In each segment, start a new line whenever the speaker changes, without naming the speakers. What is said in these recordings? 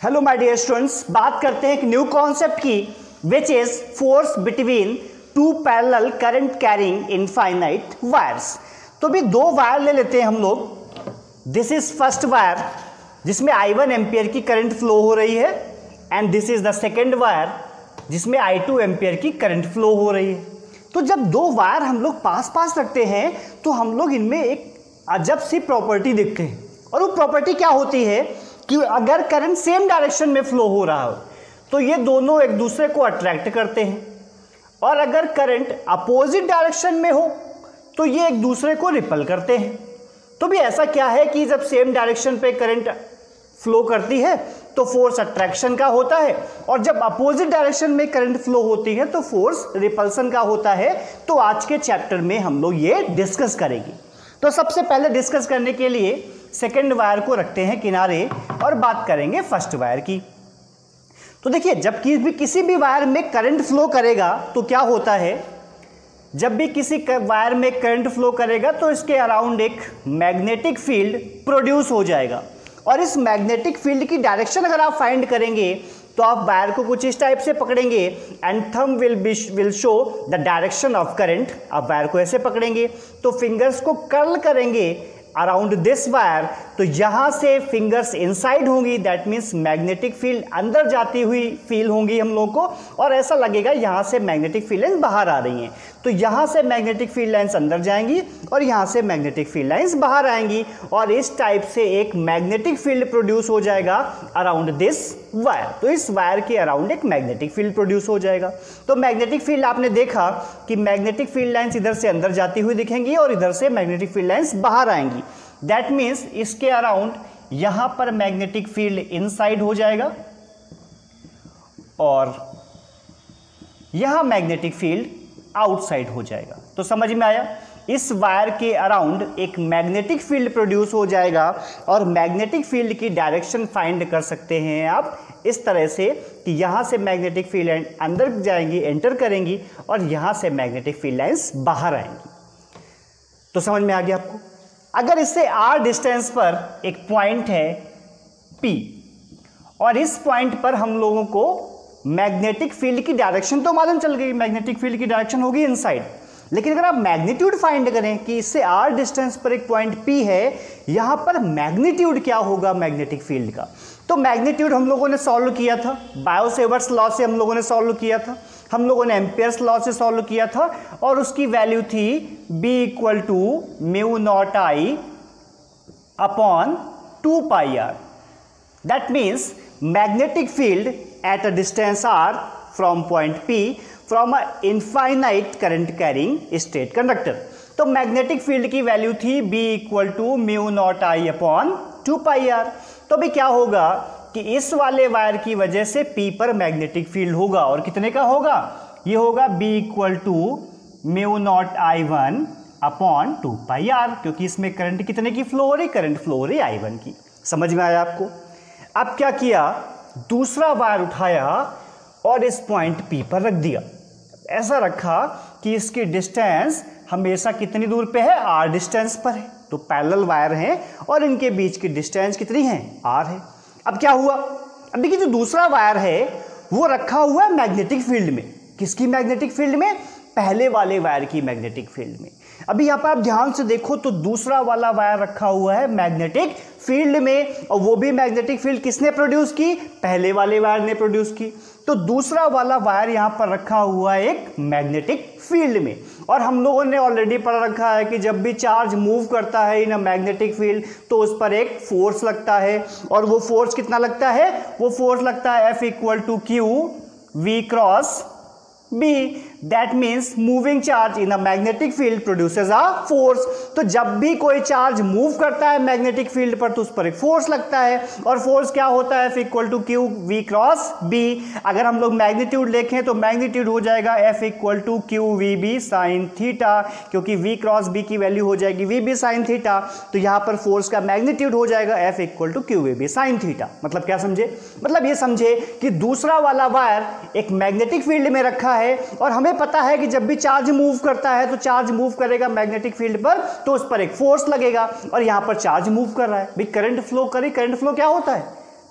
Hello my dear students, बात करते हैं एक न्यू कॉन्सेप्ट की which is force between two parallel current carrying infinite wires. तो भी दो वायर ले लेते हैं हम लोग। दिस इज फर्स्ट वायर जिसमें I1 एम्पियर की करंट फ्लो हो रही है and this is the second wire जिसमें I2 एम्पियर की करंट फ्लो हो रही है। तो जब दो वायर हम लोग पास पास रखते हैं तो हम लोग इनमें एक अजब सी प्रॉपर्टी देखते हैं, और वो प्रॉपर्टी क्या होती है कि अगर करंट सेम डायरेक्शन में फ्लो हो रहा हो तो ये दोनों एक दूसरे को अट्रैक्ट करते हैं, और अगर करंट अपोजिट डायरेक्शन में हो तो ये एक दूसरे को रिपल करते हैं। तो भी ऐसा क्या है कि जब सेम डायरेक्शन पे करंट फ्लो करती है तो फोर्स अट्रैक्शन का होता है, और जब अपोजिट डायरेक्शन में करंट फ्लो होती है तो फोर्स रिपल्सन का होता है। तो आज के चैप्टर में हम लोग ये डिस्कस करेंगे। तो सबसे पहले डिस्कस करने के लिए सेकेंड वायर को रखते हैं किनारे और बात करेंगे फर्स्ट वायर की। तो देखिए, जब किसी भी वायर में करंट फ्लो करेगा तो क्या होता है, जब भी किसी वायर में करंट फ्लो करेगा तो इसके अराउंड एक मैग्नेटिक फील्ड प्रोड्यूस हो जाएगा, और इस मैग्नेटिक फील्ड की डायरेक्शन अगर आप फाइंड करेंगे तो आप वायर को कुछ इस टाइप से पकड़ेंगे and thumb will show the direction of current. आप वायर को ऐसे पकड़ेंगे तो फिंगर्स को कर्ल करेंगे अराउंड दिस वायर, तो यहाँ से फिंगर्स इनसाइड होंगी, दैट मीन्स मैग्नेटिक फील्ड अंदर जाती हुई फील होंगी हम लोगों को, और ऐसा लगेगा यहाँ से मैग्नेटिक फील्ड लाइन्स बाहर आ रही हैं। तो यहाँ से मैग्नेटिक फील्ड लाइन्स अंदर जाएंगी और यहाँ से मैग्नेटिक फील्ड लाइन्स बाहर आएंगी, और इस टाइप से एक मैग्नेटिक फील्ड प्रोड्यूस हो जाएगा अराउंड दिस वायर। तो इस वायर के अराउंड एक मैग्नेटिक फील्ड प्रोड्यूस हो जाएगा। तो मैग्नेटिक फील्ड आपने देखा कि मैग्नेटिक फील्ड लाइन्स इधर से अंदर जाती हुई दिखेंगी और इधर से मैग्नेटिक फील्ड लाइन्स बाहर आएंगी। दैट मीन्स इसके अराउंड यहां पर मैग्नेटिक फील्ड इनसाइड हो जाएगा और यहां मैग्नेटिक फील्ड आउटसाइड हो जाएगा। तो समझ में आया, इस वायर के अराउंड एक मैग्नेटिक फील्ड प्रोड्यूस हो जाएगा, और मैग्नेटिक फील्ड की डायरेक्शन फाइंड कर सकते हैं आप इस तरह से कि यहां से मैग्नेटिक फील्ड अंदर जाएंगी, एंटर करेंगी, और यहां से मैग्नेटिक फील्ड लाइंस बाहर आएंगी। तो समझ में आ गया आपको। अगर इससे r डिस्टेंस पर एक पॉइंट है P, और इस पॉइंट पर हम लोगों को मैग्नेटिक फील्ड की डायरेक्शन तो मालूम चल गई, मैग्नेटिक फील्ड की डायरेक्शन होगी इनसाइड, लेकिन अगर आप मैग्नीट्यूड फाइंड करें कि इससे r डिस्टेंस पर एक पॉइंट P है, यहां पर मैग्नीट्यूड क्या होगा मैग्नेटिक फील्ड का। तो मैग्नीट्यूड हम लोगों ने सॉल्व किया था, बायो-सेवर्ट्स लॉ से हम लोगों ने सॉल्व किया था, हम लोगों ने एम्पियर्स लॉ से सॉल्व किया था, और उसकी वैल्यू थी B equal to mu nought I upon 2 pi r। That means magnetic field at a distance r from point P from a infinite current carrying straight conductor. तो magnetic field की value थी B equal to mu nought I upon 2 pi r। तो भी क्या होगा कि इस वाले वायर की वजह से P पर मैग्नेटिक फील्ड होगा, और कितने का होगा, ये होगा B equal to mu not I1 upon 2 pi r, क्योंकि इसमें करंट कितने की फ्लो हो रही, करंट फ्लो हो रही I1 की। समझ में आया आपको। अब क्या किया, दूसरा वायर उठाया और इस पॉइंट P पर रख दिया। ऐसा रखा कि इसकी डिस्टेंस हमेशा कितनी दूर पे है, r डिस्टेंस पर है। तो पैरेलल वायर हैं और इनके बीच की डिस्टेंस कितनी है, r है। अब क्या हुआ, अब देखिए जो दूसरा वायर है वो रखा हुआ है मैग्नेटिक फील्ड में। किसकी मैग्नेटिक फील्ड में, पहले वाले वायर की मैग्नेटिक फील्ड में। अभी यहाँ पर आप ध्यान से देखो तो दूसरा वाला वायर रखा हुआ है मैग्नेटिक फील्ड में, और वो भी मैग्नेटिक फील्ड किसने प्रोड्यूस की, पहले वाले वायर ने प्रोड्यूस की। तो दूसरा वाला वायर यहाँ पर रखा हुआ है एक मैग्नेटिक फील्ड में, और हम लोगों ने ऑलरेडी पढ़ रखा है कि जब भी चार्ज मूव करता है इन अ मैग्नेटिक फील्ड तो उस पर एक फोर्स लगता है, और वो फोर्स कितना लगता है, वो फोर्स लगता है F equal to Q V cross B। That means moving charge in a magnetic field produces a force. तो जब भी कोई चार्ज मूव करता है मैग्नेटिक फील्ड पर तो उस पर एक फोर्स लगता है, और फोर्स क्या होता है, F equal to Q V cross B। अगर हम लोग मैग्नीट्यूड लिखें तो मैग्नीट्यूड हो जाएगा F equal to Q V B sine theta, क्योंकि V क्रॉस B की वैल्यू हो जाएगी V B साइन थीटा। तो यहाँ पर फोर्स का मैग्नीट्यूड हो जाएगा F equal to Q V B sine theta. मतलब क्या समझे, मतलब ये समझे कि दूसरा वाला वायर एक मैग्नेटिक फील्ड में रखा है, और हमें पता है कि जब भी चार्ज मूव करता है तो चार्ज मूव करेगा मैग्नेटिक फील्ड पर तो उस पर एक फोर्स लगेगा, और यहां पर चार्ज मूव कर रहा है। भाई करंट फ्लो करे, करंट फ्लो क्या होता है,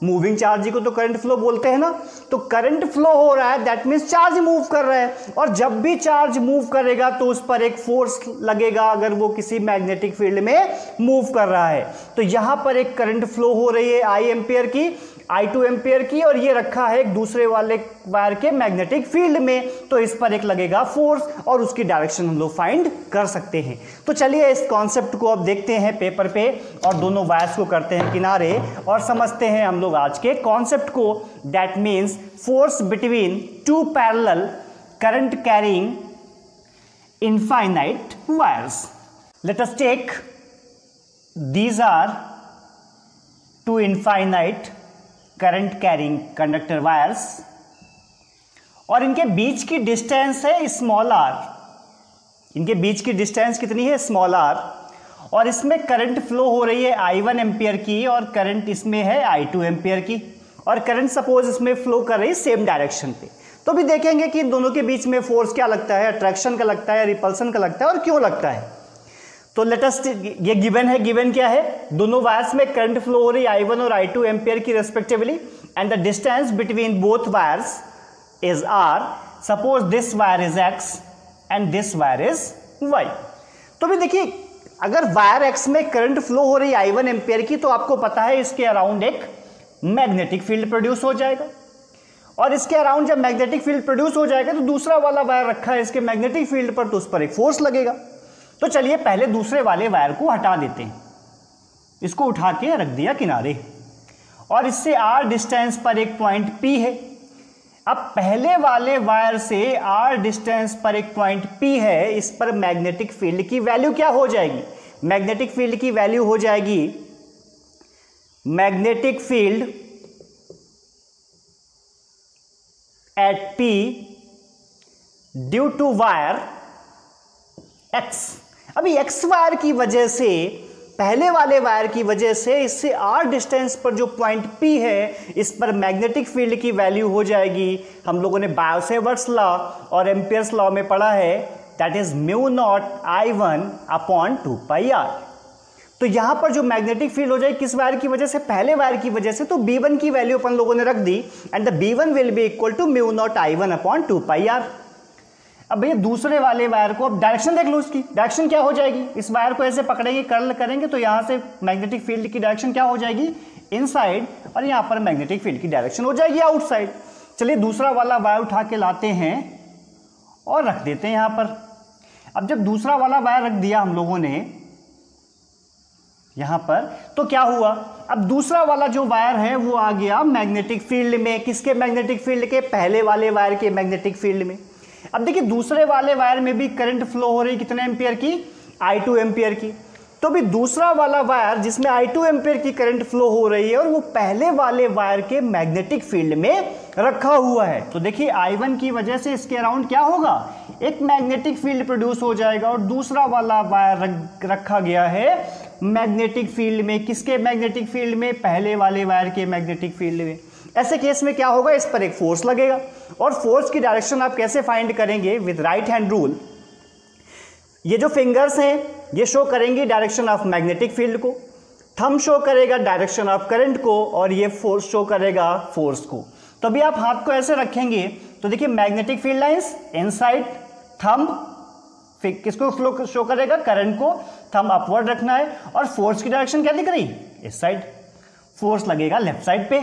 मूविंग चार्ज को तो करंट फ्लो बोलते हैं ना। तो करंट फ्लो हो रहा है, दैट मीन्स चार्ज मूव कर रहा है, और जब भी चार्ज मूव करेगा तो उस पर एक फोर्स लगेगा अगर वो किसी मैग्नेटिक फील्ड में मूव कर रहा है। तो यहां पर एक करंट फ्लो हो रही है I एम्पियर की, I2 एम्पियर की, और ये रखा है एक दूसरे वाले वायर के मैग्नेटिक फील्ड में, तो इस पर एक लगेगा फोर्स और उसकी डायरेक्शन हम लोग फाइंड कर सकते हैं। तो चलिए इस कॉन्सेप्ट को अब देखते हैं पेपर पे और दोनों वायर्स को करते हैं किनारे और समझते हैं हम लोग आज के कॉन्सेप्ट को, that means force between two parallel current carrying infinite wires. Let us take these are two infinite current carrying conductor wires और इनके बीच की डिस्टेंस है स्मॉल r। इनके बीच की डिस्टेंस कितनी है? Small r। और इसमें करंट फ्लो हो रही है I1 एम्पियर की और करंट इसमें है I2 एम्पियर की, और करंट सपोज इसमें फ्लो कर रही है सेम डायरेक्शन पे। तो भी देखेंगे कि इन दोनों के बीच में फोर्स क्या लगता है, अट्रैक्शन का लगता है, रिपल्सन का लगता है और क्यों लगता है। तो लेटेस्ट ये गिवन है, गिवन क्या है? दोनों वायर्स में करंट फ्लो हो रही है I1 और I2 एम्पियर की respectively, and the distance between both wires is R। Suppose this wire is X and this wire is Y। तो भी देखिए अगर वायर X में करंट फ्लो हो रही है I1 एम्पियर की, तो आपको पता है इसके अराउंड एक मैग्नेटिक फील्ड प्रोड्यूस हो जाएगा, और इसके अराउंड जब मैग्नेटिक फील्ड प्रोड्यूस हो जाएगा तो दूसरा वाला वायर रखा है इसके मैग्नेटिक फील्ड पर, तो उस पर एक फोर्स लगेगा। तो चलिए पहले दूसरे वाले वायर को हटा देते हैं, इसको उठा के रख दिया किनारे, और इससे R डिस्टेंस पर एक पॉइंट P है। अब पहले वाले वायर से R डिस्टेंस पर एक पॉइंट P है, इस पर मैग्नेटिक फील्ड की वैल्यू क्या हो जाएगी? मैग्नेटिक फील्ड की वैल्यू हो जाएगी magnetic field at P due to wire X। अभी X वायर की वजह से, पहले वाले वायर की वजह से इससे R डिस्टेंस पर जो पॉइंट P है, इस पर मैग्नेटिक फील्ड की वैल्यू हो जाएगी, हम लोगों ने बायो-सेवर्ट्स लॉ और एम्पियर्स लॉ में पढ़ा है, that is mu naught I1 upon 2 pi R। तो यहां पर जो मैग्नेटिक फील्ड हो जाएगी किस वायर की वजह से? पहले वायर की वजह से। तो B1 की वैल्यू अपन लोगों ने रख दी, and the B1 will be equal to mu not I1 upon 2 pi R। अब भैया दूसरे वाले वायर को, अब डायरेक्शन देख लो, इसकी डायरेक्शन क्या हो जाएगी? इस वायर को ऐसे पकड़ेंगे, कर्ल करेंगे तो यहाँ से मैग्नेटिक फील्ड की डायरेक्शन क्या हो जाएगी? इनसाइड, और यहाँ पर मैग्नेटिक फील्ड की डायरेक्शन हो जाएगी आउटसाइड। चलिए दूसरा वाला वायर उठा के लाते हैं और रख देते हैं यहाँ पर। अब जब दूसरा वाला वायर रख दिया हम लोगों ने यहाँ पर, तो क्या हुआ? अब दूसरा वाला जो वायर है वो आ गया मैग्नेटिक फील्ड में। किसके मैग्नेटिक फील्ड के? पहले वाले वायर के मैग्नेटिक फील्ड में। अब देखिए दूसरे वाले वायर में भी करंट फ्लो हो रही कितने एम्पियर की? I2 एम्पियर की। तो भी दूसरा वाला वायर जिसमें I2 एम्पियर की करंट फ्लो हो रही है और वो पहले वाले वायर के मैग्नेटिक फील्ड में रखा हुआ है, तो देखिए I1 की वजह से इसके अराउंड क्या होगा? एक मैग्नेटिक फील्ड प्रोड्यूस हो जाएगा, और दूसरा वाला वायर रखा गया है मैग्नेटिक फील्ड में। किसके मैग्नेटिक फील्ड में? पहले वाले वायर के मैग्नेटिक फील्ड में। ऐसे केस में क्या होगा? इस पर एक फोर्स लगेगा, और फोर्स की डायरेक्शन आप कैसे फाइंड करेंगे? With right hand rule. ये जो फिंगर्स हैं ये शो करेंगी डायरेक्शन ऑफ मैग्नेटिक फील्ड को, थंब शो करेगा डायरेक्शन ऑफ करंट को, और ये फोर्स शो करेगा फोर्स को। तो अभी आप हाथ को ऐसे रखेंगे तो देखिए magnetic field lines inside, thumb किसको शो करेगा? करंट को, थंब अपवर्ड रखना है, और फोर्स की डायरेक्शन क्या दिख रही? इस साइड। फोर्स लगेगा लेफ्ट साइड पे,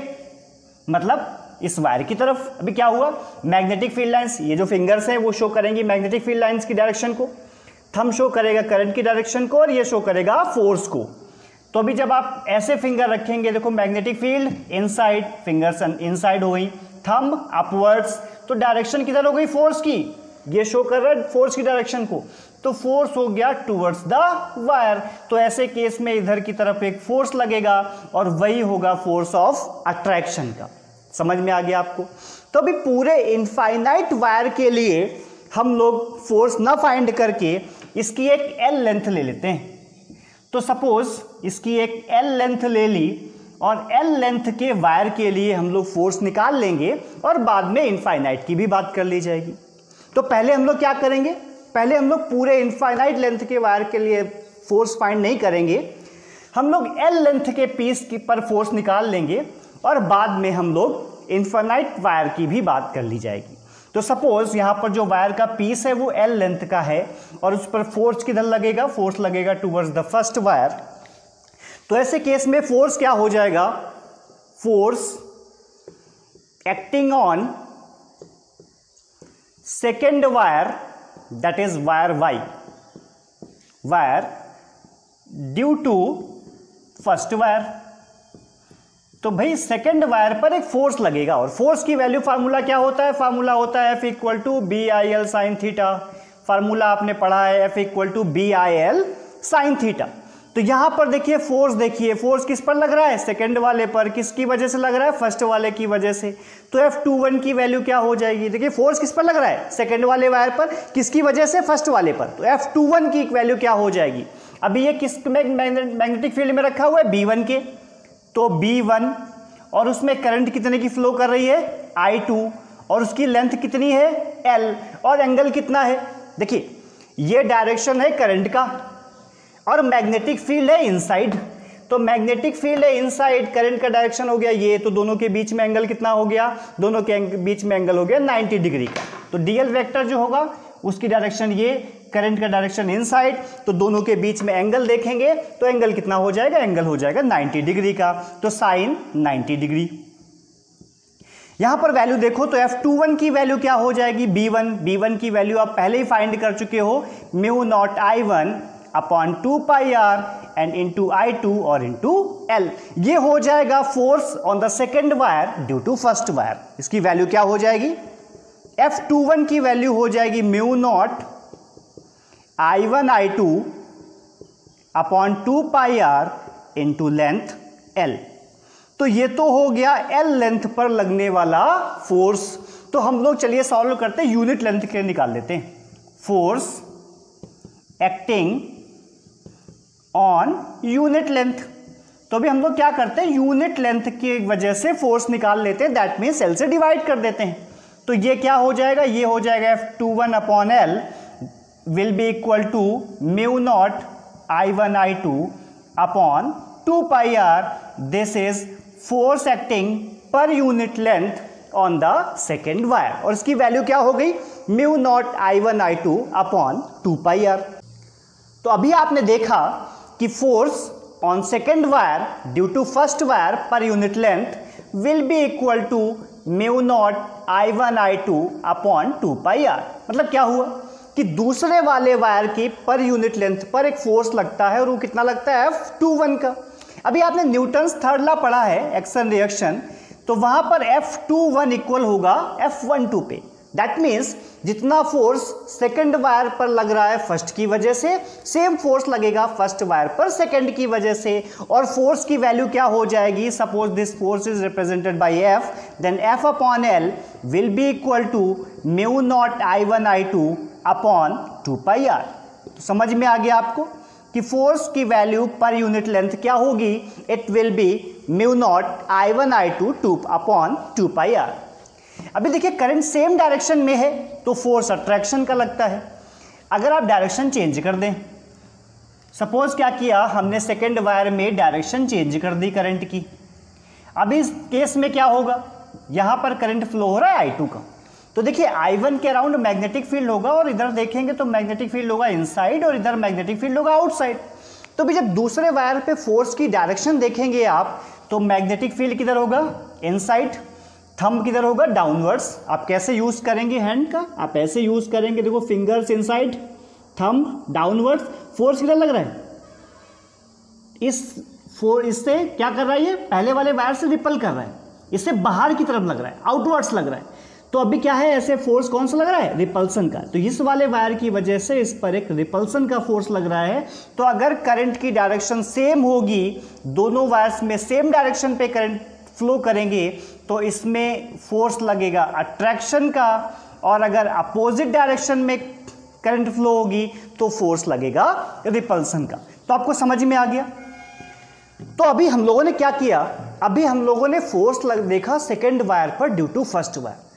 मतलब इस वायर की तरफ। अभी क्या हुआ? मैग्नेटिक फील्ड लाइंस, ये जो फिंगर्स हैं वो शो करेंगी मैग्नेटिक फील्ड लाइंस की डायरेक्शन को, थंब शो करेगा करंट की डायरेक्शन को, और ये शो करेगा फोर्स को। तो अभी जब आप ऐसे फिंगर रखेंगे, देखो magnetic field inside, fingers inside हो गई, थंब अपवर्ड्स, तो डायरेक्शन किधर हो गई? फोर्स की। ये शो कर रहा है फोर्स की डायरेक्शन को, तो फोर्स हो गया टुवर्ड्स द वायर। तो ऐसे केस में इधर की तरफ एक फोर्स लगेगा, और वही होगा फोर्स ऑफ अट्रैक्शन का। समझ में आ गया आपको? तो अभी पूरे इनफाइनाइट वायर के लिए हम लोग फोर्स ना फाइंड करके इसकी एक L लेंथ ले लेते हैं। तो सपोज इसकी एक L लेंथ ले ली, और L लेंथ के वायर के लिए हम लोग फोर्स निकाल लेंगे, और बाद में इनफाइनाइट की भी बात कर ली जाएगी। तो पहले हम लोग क्या करेंगे? पहले हम लोग पूरे इनफाइनाइट लेंथ के वायर के लिए फोर्स फाइंड नहीं करेंगे, हम लोग L लेंथ के पीस पर फोर्स निकाल लेंगे, और बाद में हम लोग इनफाइनाइट वायर की भी बात कर ली जाएगी। तो सपोज यहाँ पर जो वायर का पीस है वो L लेंथ का है और उस पर फोर्स किधर लगेगा, फोर्स लगेगा टुवर्ड्स द फर्स्ट वायर। तो ऐसे केस में फोर्स क्या हो जाएगा, force acting on second wire that is wire Y, wire due to first wire. तो भाई सेकेंड वायर पर एक फोर्स लगेगा और फोर्स की वैल्यू फार्मूला क्या होता है, फार्मूला होता है F equal to BIL sine theta. Formula आपने पढ़ा है F equal to BIL sine theta. तो यहां पर देखिए फोर्स, देखिए फोर्स किस पर लग रहा है, सेकेंड वाले पर। किसकी वजह से लग रहा है, फर्स्ट वाले की वजह से। तो F21 की वैल्यू क्या हो जाएगी, देखिए फोर्स किस पर लग रहा है, सेकेंड वाले वायर पर, किसकी वजह से, फर्स्ट वाले पर। तो F21 की वैल्यू क्या हो जाएगी, अभी ये किस मैग्नेटिक फील्ड में रखा हुआ है, B1 के। तो B1 और उसमें करंट कितने की फ्लो कर रही है, I2, और उसकी लेंथ कितनी है, L, और एंगल कितना है। देखिए ये डायरेक्शन है करंट का और मैग्नेटिक फील्ड है इनसाइड। तो मैग्नेटिक फील्ड है इनसाइड, करंट का डायरेक्शन हो गया ये, तो दोनों के बीच में एंगल कितना हो गया, दोनों के बीच में एंगल हो गया 90 डिग्री का। तो डीएल वेक्टर जो होगा उसकी डायरेक्शन ये, करंट का डायरेक्शन इनसाइड, तो दोनों के बीच में एंगल देखेंगे तो एंगल कितना हो जाएगा, एंगल हो जाएगा 90 डिग्री का। तो साइन 90 डिग्री। यहां पर वैल्यू देखो तो F21 की वैल्यू क्या हो जाएगी, B1 की वैल्यू आप पहले ही फाइंड कर चुके हो, mu not I1 upon 2 pi r and into I2 और इंटू L। ये हो जाएगा force on the second wire due to first wire. इसकी वैल्यू क्या हो जाएगी, F21 की वैल्यू हो जाएगी mu not I1 I2 upon 2 pi r into length L। तो ये तो हो गया L लेंथ पर लगने वाला फोर्स। तो हम लोग चलिए सॉल्व करते हैं, यूनिट लेंथ के निकाल लेते हैं। Force acting on unit length, तो भी हम लोग क्या करते हैं, यूनिट लेंथ की वजह से फोर्स निकाल लेते हैं, दैट मीन्स L से डिवाइड कर देते हैं। तो ये क्या हो जाएगा, ये हो जाएगा F21 upon L will be equal to mu not I1 I2 upon 2 pi r। This is force acting per unit length on the second wire, और इसकी वैल्यू क्या हो गई, mu not I1 I2 upon 2 pi r। तो अभी आपने देखा कि force on second wire due to first wire per unit length will be equal to mu not I1 I2 upon 2 pi r। मतलब क्या हुआ कि दूसरे वाले वायर की पर यूनिट लेंथ पर एक फोर्स लगता है और वो कितना लगता है, F21 का। अभी आपने न्यूटन्स थर्ड लॉ पढ़ा है, एक्शन रिएक्शन, तो वहां पर F21 इक्वल होगा F12 पे। दैट मीन्स जितना फोर्स सेकंड वायर पर लग रहा है फर्स्ट की वजह से, सेम फोर्स लगेगा फर्स्ट वायर पर सेकंड की वजह से। और फोर्स की वैल्यू क्या हो जाएगी, suppose this force is represented by F, then F upon L will be equal to mu not I1 I2 upon 2 pi r। तो समझ में आ गया आपको कि फोर्स की वैल्यू पर यूनिट लेंथ क्या होगी, it will be mu naught I1 I2 2 upon 2 pi r। अभी देखिए करंट सेम डायरेक्शन में है तो फोर्स अट्रैक्शन का लगता है। अगर आप डायरेक्शन चेंज कर दें, सपोज क्या किया हमने, सेकेंड वायर में डायरेक्शन चेंज कर दी करंट की। अभी इस केस में क्या होगा, यहां पर करंट फ्लो हो रहा है I2 का, तो देखिए I1 के अराउंड मैग्नेटिक फील्ड होगा और इधर देखेंगे तो मैग्नेटिक फील्ड होगा इनसाइड और इधर मैग्नेटिक फील्ड होगा आउटसाइड। तो भी जब दूसरे वायर पे फोर्स की डायरेक्शन देखेंगे आप, तो मैग्नेटिक फील्ड किधर होगा, इनसाइड, थंब किधर होगा, डाउनवर्ड्स। आप कैसे यूज करेंगे हैंड का, आप ऐसे यूज करेंगे, देखो fingers inside, thumb downwards. Force किधर लग रहा है, इससे क्या कर रहा है, ये पहले वाले वायर से रिपल कर रहा है, इससे बाहर की तरफ लग रहा है, आउटवर्ड्स लग रहा है। तो अभी क्या है, ऐसे फोर्स कौन सा लग रहा है, रिपल्सन का। तो इस वाले वायर की वजह से इस पर एक रिपल्सन का फोर्स लग रहा है। तो अगर करंट की डायरेक्शन सेम होगी, दोनों वायर्स में सेम डायरेक्शन पे करंट फ्लो करेंगे, तो इसमें फोर्स लगेगा अट्रैक्शन का, और अगर अपोजिट डायरेक्शन में करंट फ्लो होगी तो फोर्स लगेगा रिपल्सन का। तो आपको समझ में आ गया। तो अभी हम लोगों ने क्या किया, अभी हम लोगों ने फोर्स देखा सेकेंड वायर पर ड्यू टू फर्स्ट वायर।